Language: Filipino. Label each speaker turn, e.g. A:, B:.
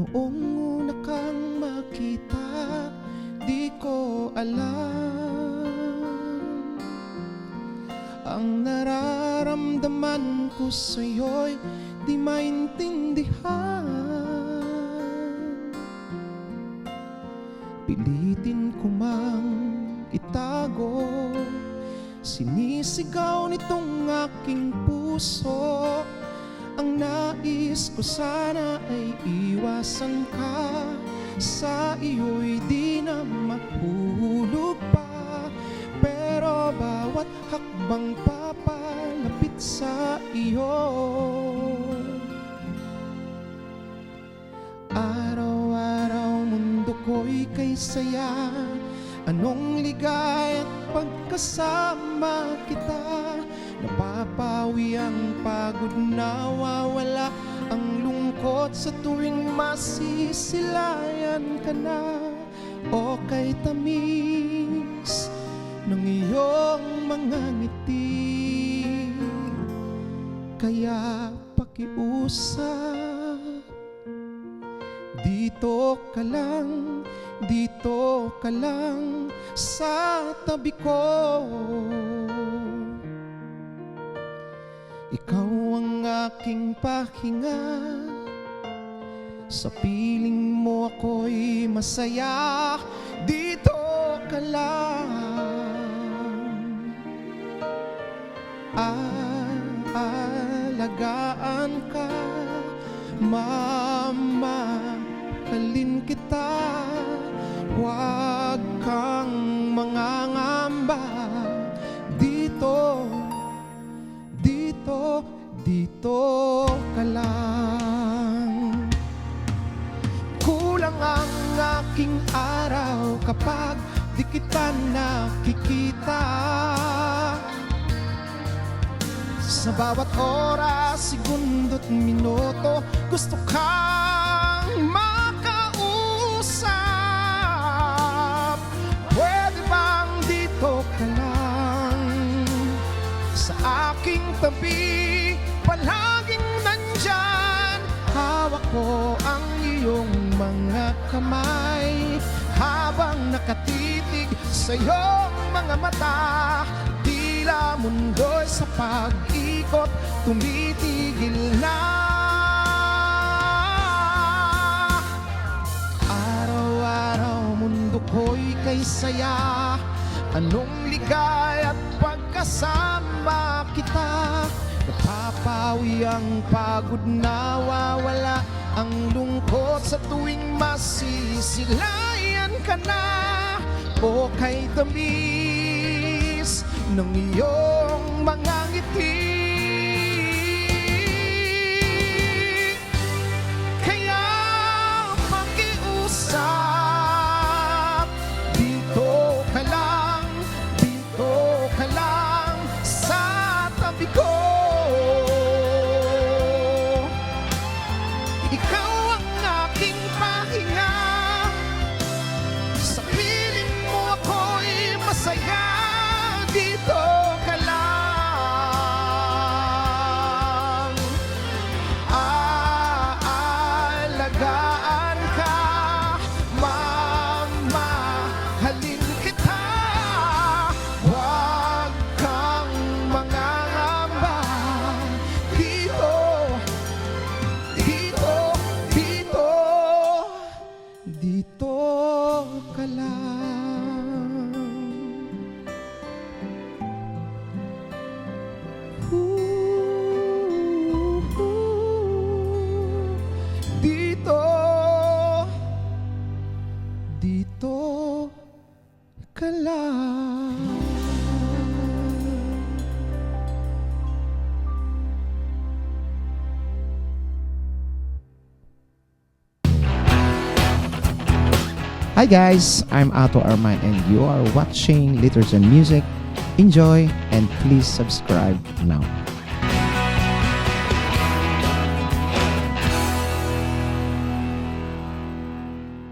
A: Noong una kang makita, di ko alam ang nararamdaman ko sa'yo'y di maintindihan. Pilitin ko mang itago, sinisigaw nitong aking puso. Ang nais ko sana ay iwasan ka, sa iyo'y di na mahulog pa. Pero bawat hakbang papalapit sa iyo, araw-araw mundo ko'y kay saya. Anong ligay at pagkasama kita, napapawi ang pagod, nawawala ang lungkot sa tuwing masisilayan ka na. O kay tamis ng iyong mga ngiti, kaya pakiusap, dito ka lang, dito ka lang sa tabi ko. Ikaw ang aking pahinga, sa piling mo ako'y masaya. Dito ka lang, aalagaan ka, mamahalin kita. Huwag kang mangangamba, dito, dito, dito ka lang. Kulang ang aking araw kapag di kita nakikita. Sa bawat oras, segundo't minuto, gusto kang makausap. Pwede bang dito ka lang, sa aking tabi, palaging nandyan. Hawak ko ang iyong mga kamay, habang nakatitig sa iyong mga mata. Tila mundo'y sa pag-ikot, tumitigil na. Araw-araw mundo ko'y kay saya. Anong ligay at pagkasama kita, napapawi ang pagod, nawawala ang lungkot sa tuwing masisilayan ka na. O kay tamis ng iyong mga ngiti, kaya pakiusap, dito ka lang, dito ka lang sa tabi ko. Ikaw ang aking pahinga, sa piling mo ako'y masaya. Dito ka lang, aalagaan ka, mamahalin kita. Huwag kang mangangamba, dito, dito, dito, dito ka lang. Dito, dito ka lang. Hi guys, I'm Ato Arman and you are watching Letters and Music. Enjoy and please subscribe now.